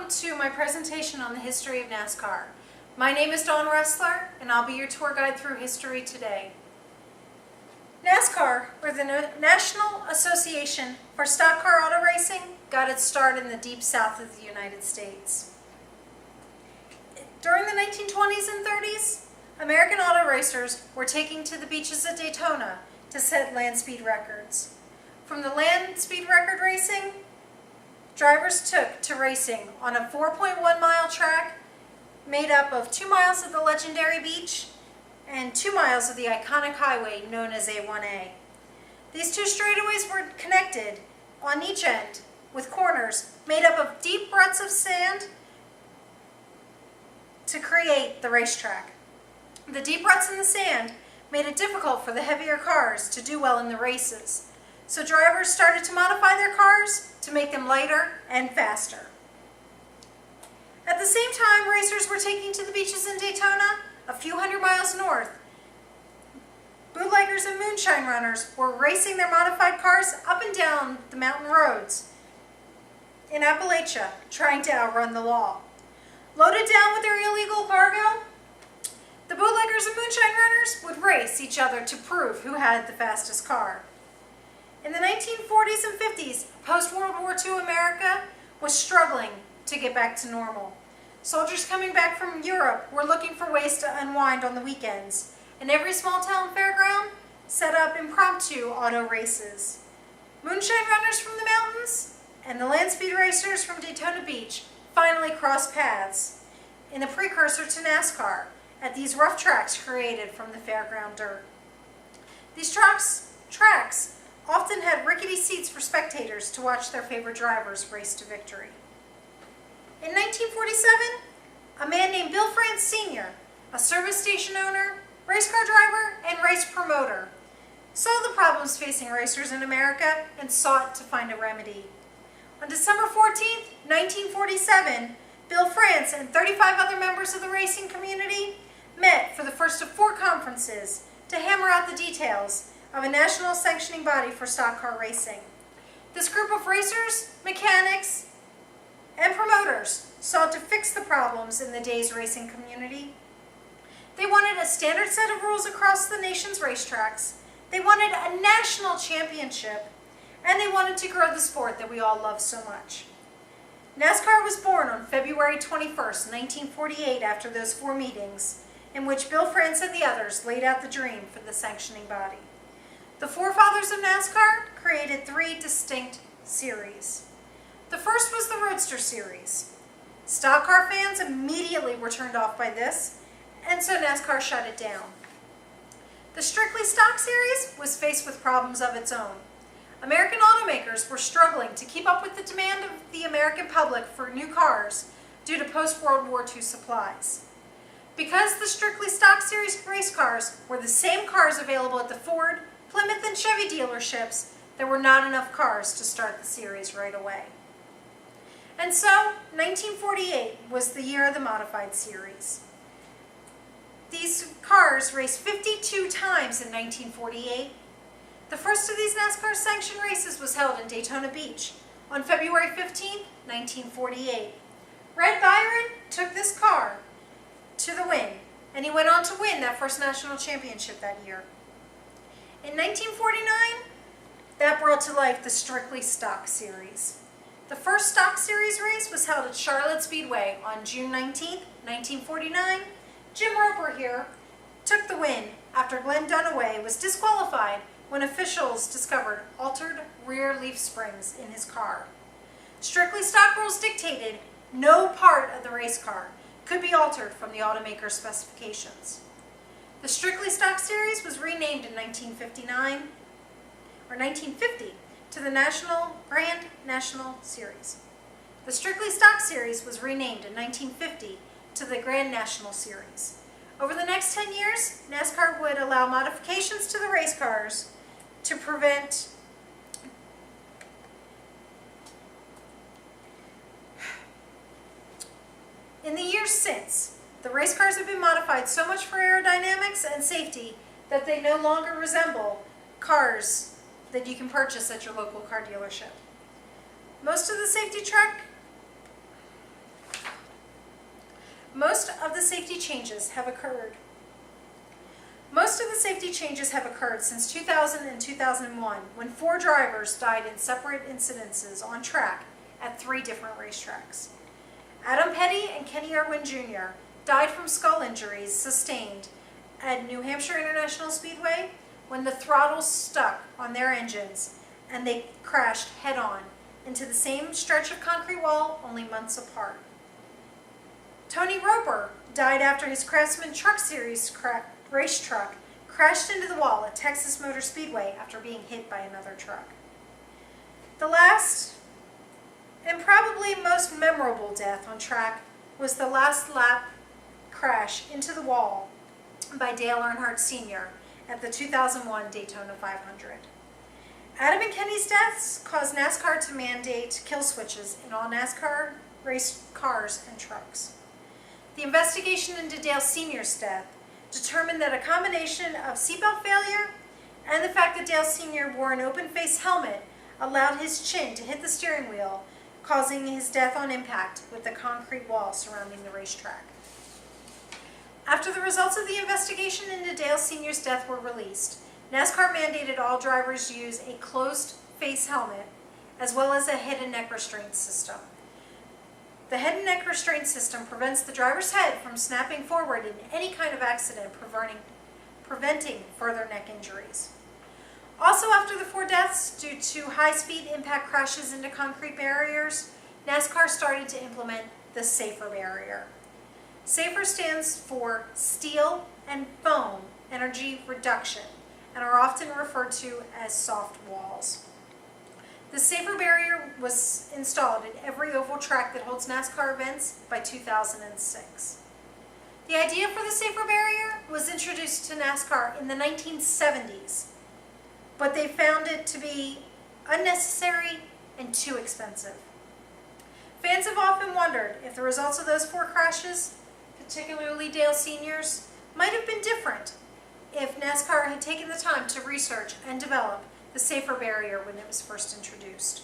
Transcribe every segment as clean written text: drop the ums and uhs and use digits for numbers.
to my presentation on the history of NASCAR. My name is Ressler, and I'll be your tour guide through history today. NASCAR, or the National Association for Stock Car Auto Racing, got its start in the deep south of the United States. During the 1920s and 30s, American auto racers were taking to the beaches at Daytona to set land speed records. From the land speed record racing, drivers took to racing on a 4.1-mile track made up of 2 miles of the legendary beach and 2 miles of the iconic highway known as A1A. These two straightaways were connected on each end with corners made up of deep ruts of sand to create the racetrack. The deep ruts in the sand made it difficult for the heavier cars to do well in the races, so drivers started to modify their cars to make them lighter and faster. At the same time racers were taking to the beaches in Daytona, a few hundred miles north, bootleggers and moonshine runners were racing their modified cars up and down the mountain roads in Appalachia, trying to outrun the law. Loaded down with their illegal cargo, the bootleggers and moonshine runners would race each other to prove who had the fastest car. In the 1940s and 50s, post-World War II America was struggling to get back to normal. Soldiers coming back from Europe were looking for ways to unwind on the weekends, and every small town fairground set up impromptu auto races. Moonshine runners from the mountains and the land speed racers from Daytona Beach finally crossed paths in the precursor to NASCAR at these rough tracks created from the fairground dirt. These tracks often had rickety seats for spectators to watch their favorite drivers race to victory. In 1947, a man named Bill France Sr., a service station owner, race car driver, and race promoter, saw the problems facing racers in America and sought to find a remedy. On December 14, 1947, Bill France and 35 other members of the racing community met for the first of 4 conferences to hammer out the details of a national sanctioning body for stock car racing. This group of racers, mechanics, and promoters sought to fix the problems in the day's racing community. They wanted a standard set of rules across the nation's racetracks, they wanted a national championship, and they wanted to grow the sport that we all love so much. NASCAR was born on February 21st, 1948, after those 4 meetings, in which Bill France and the others laid out the dream for the sanctioning body. The forefathers of NASCAR created 3 distinct series. The first was the Roadster Series. Stock car fans immediately were turned off by this, and so NASCAR shut it down. The Strictly Stock Series was faced with problems of its own. American automakers were struggling to keep up with the demand of the American public for new cars due to post-World War II supplies. Because the Strictly Stock Series race cars were the same cars available at the Ford, Plymouth, and Chevy dealerships, there were not enough cars to start the series right away. And so, 1948 was the year of the modified series. These cars raced 52 times in 1948. The first of these NASCAR sanctioned races was held in Daytona Beach on February 15, 1948. Red Byron took this car to the win, and he went on to win that first national championship that year. In 1949, that brought to life the Strictly Stock Series. The first Stock Series race was held at Charlotte Speedway on June 19, 1949. Jim Roper here took the win after Glenn Dunaway was disqualified when officials discovered altered rear leaf springs in his car. Strictly Stock rules dictated no part of the race car could be altered from the automaker's specifications. The Strictly Stock Series was renamed in 1950 to the Grand National Series. The Strictly Stock Series was renamed in 1950 to the Grand National Series. Over the next 10 years, NASCAR would allow modifications to the race cars to prevent In the years since, the race cars have been modified so much for aerodynamics and safety that they no longer resemble cars that you can purchase at your local car dealership. Most of the safety track Most of the safety changes have occurred. Most of the safety changes have occurred since 2000 and 2001, when 4 drivers died in separate incidences on track at 3 different racetracks. Adam Petty and Kenny Irwin Jr. died from skull injuries sustained at New Hampshire International Speedway when the throttles stuck on their engines and they crashed head-on into the same stretch of concrete wall, only months apart. Tony Roper died after his Craftsman Truck Series race truck crashed into the wall at Texas Motor Speedway after being hit by another truck. The last and probably most memorable death on track was the last lap crash into the wall by Dale Earnhardt Sr. at the 2001 Daytona 500. Adam and Kenny's deaths caused NASCAR to mandate kill switches in all NASCAR race cars and trucks. The investigation into Dale Sr.'s death determined that a combination of seatbelt failure and the fact that Dale Sr. wore an open-face helmet allowed his chin to hit the steering wheel, causing his death on impact with the concrete wall surrounding the racetrack. After the results of the investigation into Dale Sr.'s death were released, NASCAR mandated all drivers use a closed-face helmet as well as a head and neck restraint system. The head and neck restraint system prevents the driver's head from snapping forward in any kind of accident, preventing further neck injuries. Also, after the 4 deaths due to high-speed impact crashes into concrete barriers, NASCAR started to implement the SAFER barrier. SAFER stands for Steel and Foam Energy Reduction and are often referred to as soft walls. The SAFER barrier was installed at every oval track that holds NASCAR events by 2006. The idea for the SAFER barrier was introduced to NASCAR in the 1970s, but they found it to be unnecessary and too expensive. Fans have often wondered if the results of those 4 crashes, particularly Dale Sr.'s, might have been different if NASCAR had taken the time to research and develop the SAFER barrier when it was first introduced.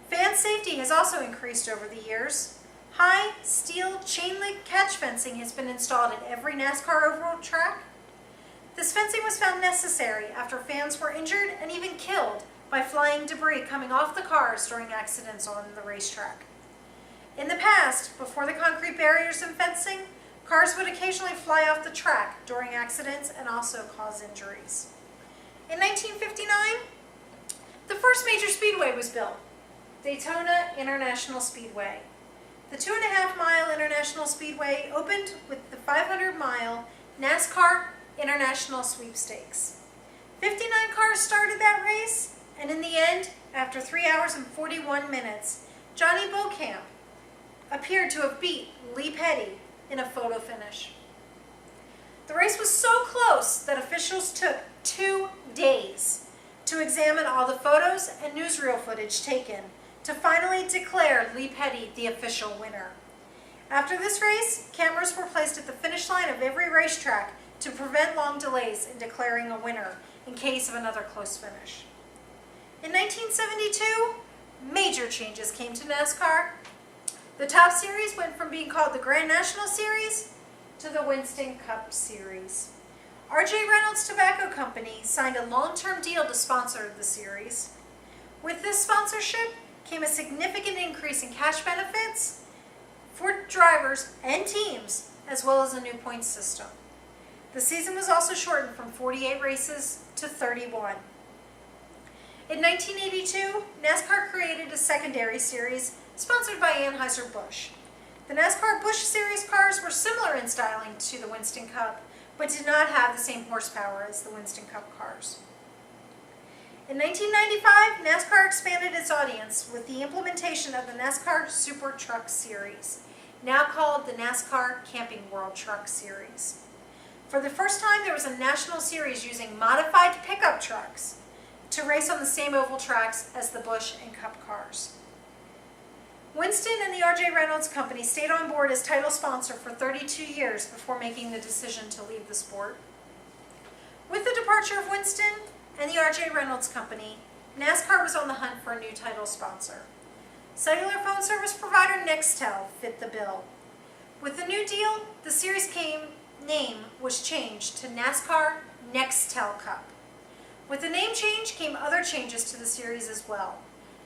Fan safety has also increased over the years. High steel chain-link catch fencing has been installed at every NASCAR oval track. This fencing was found necessary after fans were injured and even killed by flying debris coming off the cars during accidents on the racetrack. In the past, before the concrete barriers and fencing, cars would occasionally fly off the track during accidents and also cause injuries. In 1959, the first major speedway was built, Daytona International Speedway. The 2.5-mile International Speedway opened with the 500-mile NASCAR International Sweepstakes. 59 cars started that race, and in the end, after 3 hours and 41 minutes, Johnny Beauchamp appeared to have beat Lee Petty in a photo finish. The race was so close that officials took 2 days to examine all the photos and newsreel footage taken to finally declare Lee Petty the official winner. After this race, cameras were placed at the finish line of every racetrack to prevent long delays in declaring a winner in case of another close finish. In 1972, major changes came to NASCAR. The Top Series went from being called the Grand National Series to the Winston Cup Series. R.J. Reynolds Tobacco Company signed a long-term deal to sponsor the series. With this sponsorship came a significant increase in cash benefits for drivers and teams, as well as a new points system. The season was also shortened from 48 races to 31. In 1982, NASCAR created a secondary series sponsored by Anheuser-Busch. The NASCAR Busch Series cars were similar in styling to the Winston Cup, but did not have the same horsepower as the Winston Cup cars. In 1995, NASCAR expanded its audience with the implementation of the NASCAR Super Truck Series, now called the NASCAR Camping World Truck Series. For the first time, there was a national series using modified pickup trucks to race on the same oval tracks as the Busch and Cup cars. Winston and the R.J. Reynolds Company stayed on board as title sponsor for 32 years before making the decision to leave the sport. With the departure of Winston and the R.J. Reynolds Company, NASCAR was on the hunt for a new title sponsor. Cellular phone service provider Nextel fit the bill. With the new deal, the series name was changed to NASCAR Nextel Cup. With the name change came other changes to the series as well.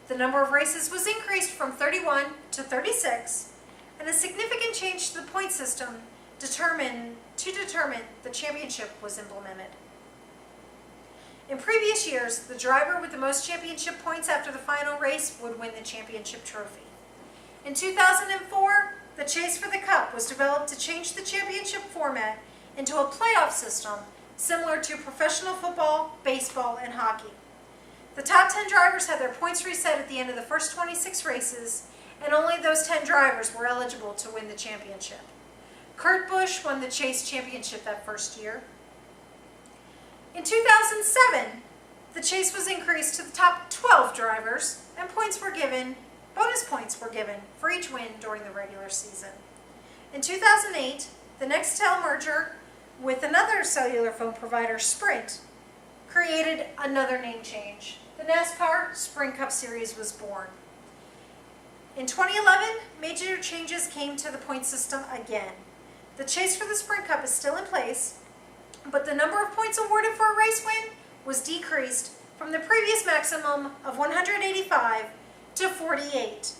The number of races was increased from 31 to 36, and a significant change to the point system to determine the championship was implemented. In previous years, the driver with the most championship points after the final race would win the championship trophy. In 2004, the Chase for the Cup was developed to change the championship format into a playoff system similar to professional football, baseball, and hockey. The top 10 drivers had their points reset at the end of the first 26 races, and only those 10 drivers were eligible to win the championship. Kurt Busch won the Chase championship that first year. In 2007, the Chase was increased to the top 12 drivers, and bonus points were given for each win during the regular season. In 2008, the Nextel merger with another cellular phone provider, Sprint, created another name change. The NASCAR Sprint Cup Series was born. In 2011, major changes came to the point system again. The Chase for the Sprint Cup is still in place, but the number of points awarded for a race win was decreased from the previous maximum of 185 to 48,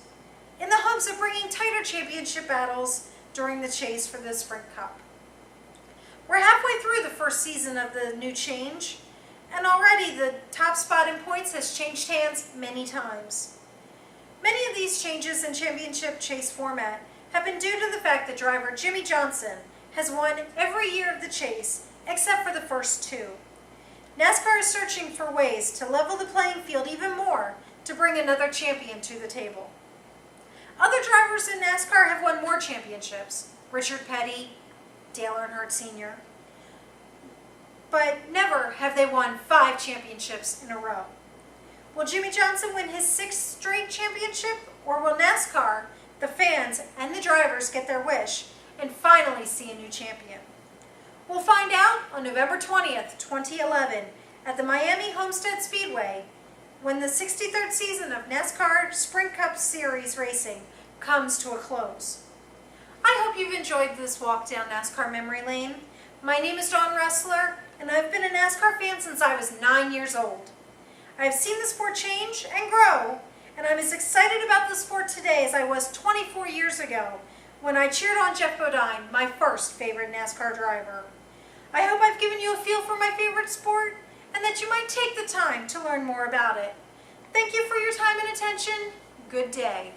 in the hopes of bringing tighter championship battles during the Chase for the Sprint Cup. We're halfway through the first season of the new change, and already the top spot in points has changed hands many times. Many of these changes in championship chase format have been due to the fact that driver Jimmy Johnson has won every year of the chase except for the first two. NASCAR is searching for ways to level the playing field even more to bring another champion to the table. Other drivers in NASCAR have won more championships, Richard Petty, Dale Earnhardt Sr., but never have they won 5 championships in a row. Will Jimmy Johnson win his 6th straight championship, or will NASCAR, the fans, and the drivers get their wish and finally see a new champion? We'll find out on November 20th, 2011 at the Miami Homestead Speedway when the 63rd season of NASCAR Sprint Cup Series racing comes to a close. I hope you've enjoyed this walk down NASCAR memory lane. My name is Dawn Ressler, and I've been a NASCAR fan since I was 9 years old. I have seen the sport change and grow, and I'm as excited about the sport today as I was 24 years ago when I cheered on Jeff Bodine, my first favorite NASCAR driver. I hope I've given you a feel for my favorite sport and that you might take the time to learn more about it. Thank you for your time and attention. Good day.